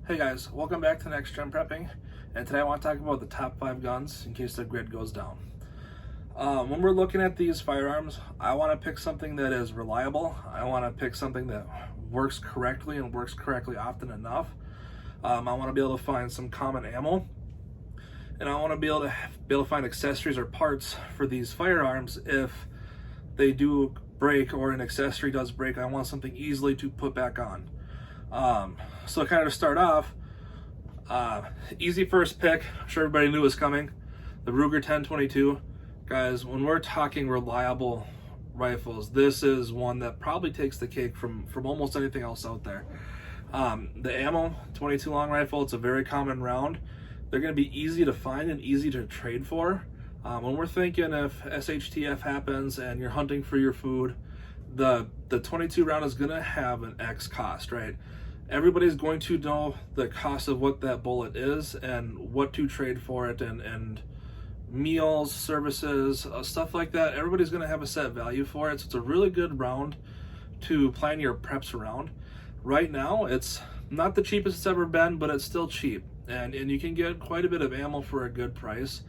Hey guys, welcome back to Next Gen Prepping, and today I want to talk about the top 5 guns in case the grid goes down. When we're looking at these firearms, I want to pick something that is reliable. I want to pick something that works correctly and works correctly often enough. I want to be able to find some common ammo, and I want to be able to find accessories or parts for these firearms if they do break or an accessory does break. I want something easily to put back on. So kind of to start off, easy first pick, I'm sure everybody knew was coming, the Ruger 1022. Guys, when we're talking reliable rifles, this is one that probably takes the cake from almost anything else out there. The ammo, 22 long rifle, it's a very common round. They're going to be easy to find and easy to trade for. When we're thinking if SHTF happens and you're hunting for your food, the 22 round is going to have an X cost, right? Everybody's going to know the cost of what that bullet is and what to trade for it, and meals, services, stuff like that. Everybody's going to have a set value for it. So it's a really good round to plan your preps around. Right now, it's not the cheapest it's ever been, but it's still cheap. And you can get quite a bit of ammo for a good price.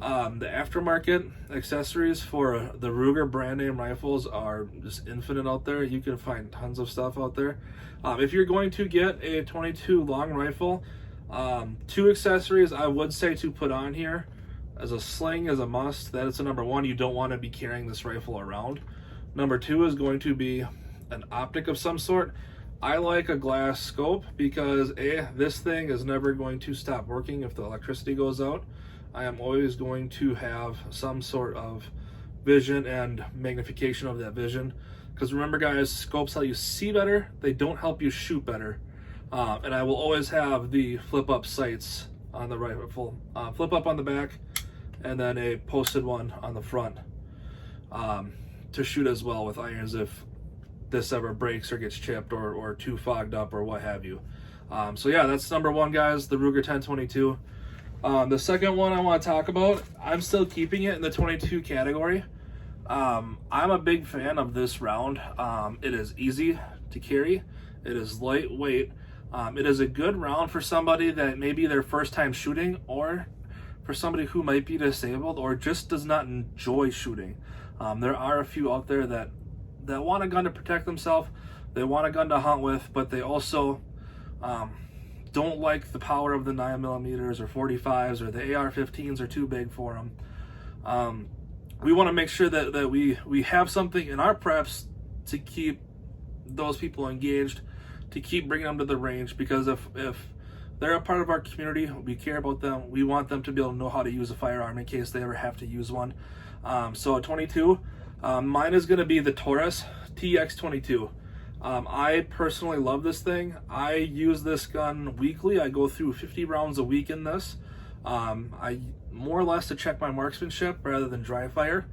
The aftermarket accessories for the Ruger brand name rifles are just infinite out there. You can find tons of stuff out there. If you're going to get a 22 long rifle, 2 accessories I would say to put on here. As a sling is a must. That is a number 1. You don't want to be carrying this rifle around. Number 2 is going to be an optic of some sort. I like a glass scope because this thing is never going to stop working if the electricity goes out. I am always going to have some sort of vision and magnification of that vision. Because remember guys, scopes help you see better, they don't help you shoot better. And I will always have the flip up sights on the rifle, flip up on the back, and then a posted one on the front to shoot as well with irons if this ever breaks or gets chipped or too fogged up or what have you. So yeah, that's number 1 guys, the Ruger 1022. The second one I want to talk about, I'm still keeping it in the 22 category. I'm a big fan of this round. It is easy to carry. It is lightweight. It is a good round for somebody that maybe their first time shooting, or for somebody who might be disabled or just does not enjoy shooting. There are a few out there that want a gun to protect themselves. They want a gun to hunt with, but they also don't like the power of the 9mm or 45s, or the AR-15s are too big for them. We want to make sure that we have something in our preps to keep those people engaged, to keep bringing them to the range, because if they're a part of our community, we care about them, we want them to be able to know how to use a firearm in case they ever have to use one. So a 22, mine is going to be the Taurus TX22. I personally love this thing. I use this gun weekly. I go through 50 rounds a week in this. I more or less to check my marksmanship rather than dry fire.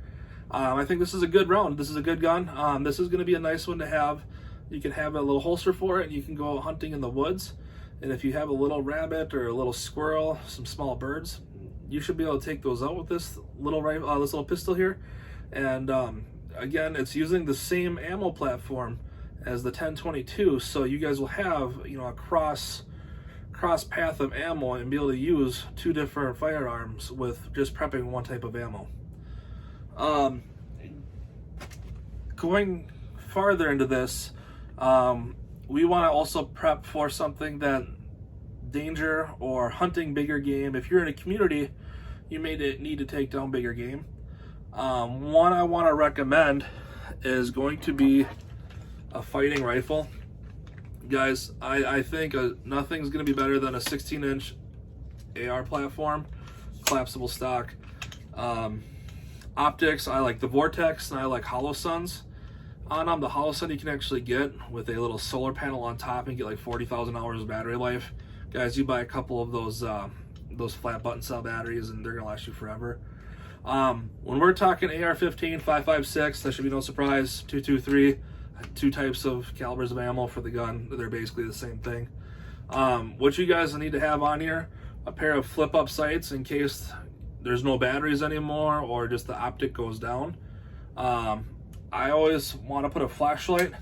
I think this is a good round. This is a good gun. This is going to be a nice one to have. You can have a little holster for it, and you can go hunting in the woods. And if you have a little rabbit or a little squirrel, some small birds, you should be able to take those out with this little rifle, this little pistol here. And again, it's using the same ammo platform as the 1022, so you guys will have, you know, a cross path of ammo and be able to use 2 different firearms with just prepping one type of ammo. Going farther into this, we want to also prep for something that danger or hunting bigger game. If you're in a community, you may need to take down bigger game. One I want to recommend is going to be a fighting rifle. Guys, I think nothing's going to be better than a 16-inch AR platform, collapsible stock. Optics, I like the Vortex and I like Hollow Suns. On them, the Hollow Sun you can actually get with a little solar panel on top and get like 40,000 hours of battery life. Guys, you buy a couple of those flat button cell batteries and they're going to last you forever. When we're talking AR-15, 5.56, that should be no surprise, 223. 2 types of calibers of ammo for the gun. They're basically the same thing. What you guys need to have on here, a pair of flip up sights in case there's no batteries anymore or just the optic goes down. I always want to put a flashlight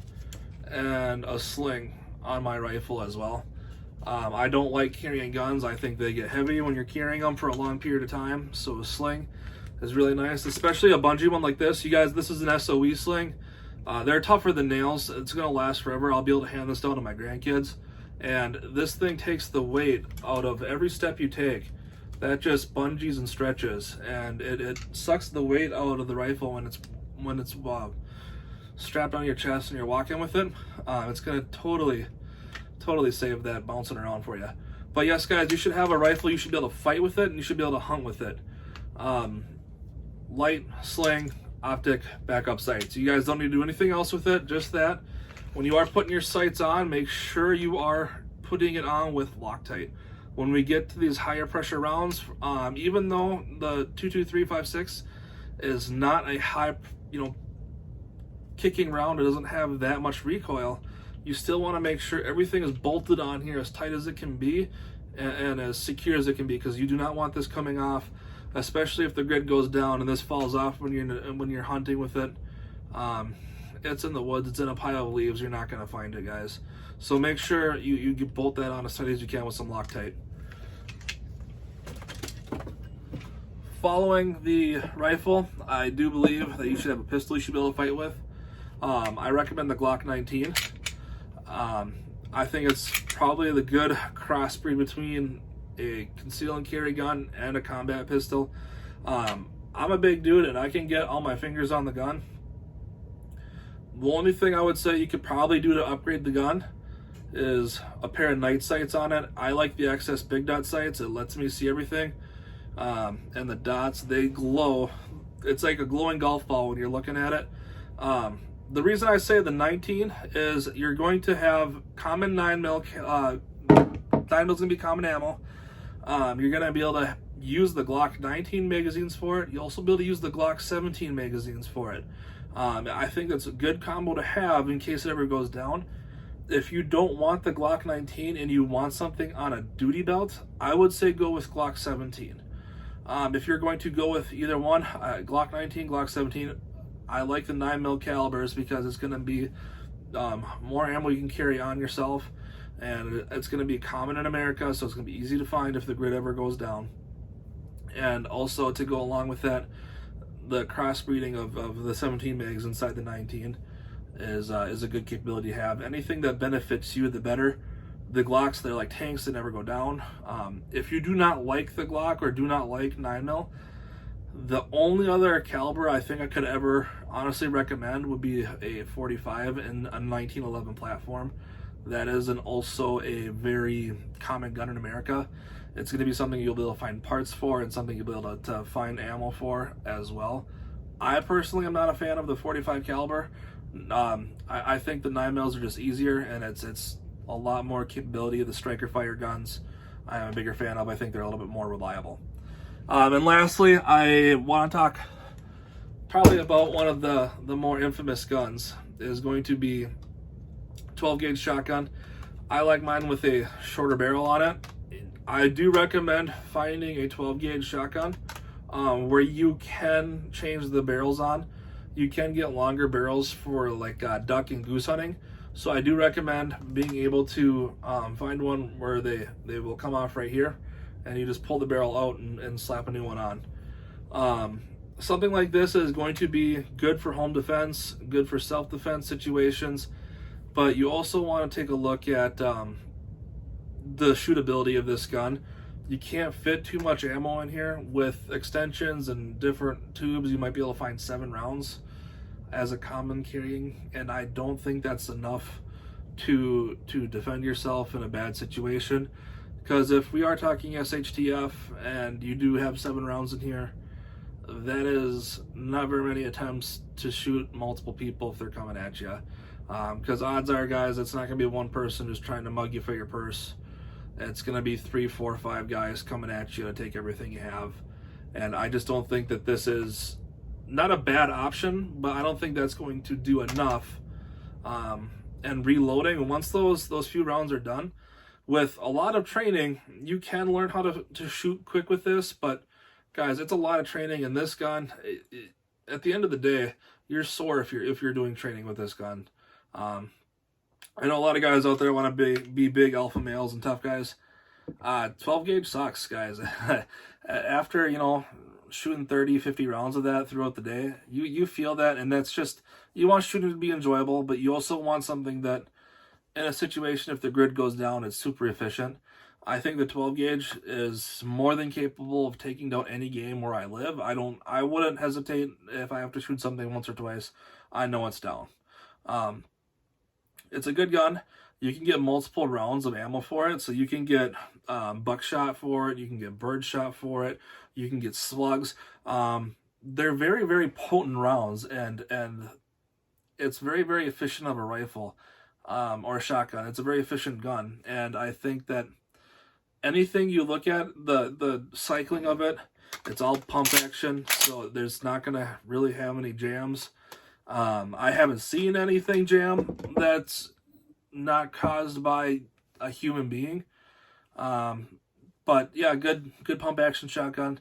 and a sling on my rifle as well. I don't like carrying guns. I think they get heavy when you're carrying them for a long period of time. So a sling is really nice, especially a bungee one like this. You guys, this is an SOE sling. They're tougher than nails. It's going to last forever. I'll be able to hand this down to my grandkids. And this thing takes the weight out of every step you take. That just bungees and stretches, and it sucks the weight out of the rifle when it's strapped on your chest and you're walking with it. It's going to totally save that bouncing around for you. But yes, guys, you should have a rifle. You should be able to fight with it, and you should be able to hunt with it. Light, sling, optic, backup sights. You guys don't need to do anything else with it, just that. When you are putting your sights on, make sure you are putting it on with Loctite. When we get to these higher pressure rounds, even though the 22356 is not a high, kicking round, it doesn't have that much recoil, you still want to make sure everything is bolted on here as tight as it can be and as secure as it can be, because you do not want this coming off, especially if the grid goes down and this falls off when you're hunting with it. It's in the woods, it's in a pile of leaves, you're not going to find it, guys. So make sure you bolt that on as tight as you can with some Loctite. Following the rifle, I do believe that you should have a pistol you should be able to fight with. I recommend the Glock 19. I think it's probably the good crossbreed between a conceal and carry gun and a combat pistol. I'm a big dude and I can get all my fingers on the gun. The only thing I would say you could probably do to upgrade the gun is a pair of night sights on it. I like the XS big dot sights. It lets me see everything. And the dots, they glow. It's like a glowing golf ball when you're looking at it. The reason I say the 19 is you're going to have common 9mm. 9mm is going to be common ammo. You're going to be able to use the Glock 19 magazines for it. You'll also be able to use the Glock 17 magazines for it. I think that's a good combo to have in case it ever goes down. If you don't want the Glock 19 and you want something on a duty belt, I would say go with Glock 17. If you're going to go with either one, Glock 19, Glock 17, I like the 9mm calibers because it's going to be more ammo you can carry on yourself, and it's going to be common in America, so it's going to be easy to find if the grid ever goes down. And also, to go along with that, the crossbreeding of the 17 mags inside the 19 is a good capability to have. Anything that benefits you, the better. The Glocks, they're like tanks, they never go down. If you do not like the Glock or do not like 9mm, the only other caliber I think I could ever honestly recommend would be a 45 and a 1911 platform. That is also a very common gun in America. It's going to be something you'll be able to find parts for and something you'll be able to find ammo for as well. I personally am not a fan of the 45 caliber. I think the 9mm are just easier, and it's a lot more capability. The striker fire guns I am a bigger fan of. I think they're a little bit more reliable. And lastly, I want to talk probably about one of the more infamous guns. Is going to be 12 gauge shotgun. I like mine with a shorter barrel on it. I do recommend finding a 12 gauge shotgun where you can change the barrels on. You can get longer barrels for like duck and goose hunting. So I do recommend being able to find one where they will come off right here, and you just pull the barrel out and slap a new one on. Something like this is going to be good for home defense, good for self-defense situations, but you also want to take a look at the shootability of this gun. You can't fit too much ammo in here. With extensions and different tubes, you might be able to find 7 rounds as a common carrying, and I don't think that's enough to defend yourself in a bad situation. Because if we are talking SHTF and you do have 7 rounds in here, that is not very many attempts to shoot multiple people if they're coming at you. Because odds are, guys, it's not going to be one person who's trying to mug you for your purse. It's going to be 3, 4, 5 guys coming at you to take everything you have. And I just don't think that this is not a bad option, but I don't think that's going to do enough. And reloading, once those few rounds are done, with a lot of training, you can learn how to shoot quick with this. But guys, it's a lot of training, and this gun, at the end of the day, you're sore if you're doing training with this gun. I know a lot of guys out there want to be big alpha males and tough guys. 12 gauge sucks, guys. After, you know, shooting 30, 50 rounds of that throughout the day, you feel that, and that's just, you want shooting to be enjoyable, but you also want something that, in a situation, if the grid goes down, it's super efficient. I think the 12 gauge is more than capable of taking down any game where I live. I wouldn't hesitate if I have to shoot something once or twice. I know it's down. It's a good gun. You can get multiple rounds of ammo for it, so you can get buckshot for it, you can get birdshot for it, you can get slugs. They're very, very potent rounds, and it's very, very efficient of a rifle or a shotgun. It's a very efficient gun, and I think that anything you look at, the cycling of it, it's all pump action, so there's not going to really have any jams. I haven't seen anything jam that's not caused by a human being. But yeah, good pump action shotgun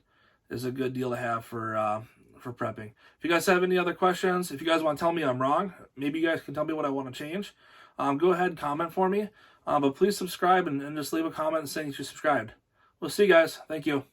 is a good deal to have for prepping. If you guys have any other questions, if you guys want to tell me I'm wrong, maybe you guys can tell me what I want to change. Go ahead and comment for me. But please subscribe and just leave a comment saying you subscribed. We'll see you guys. Thank you.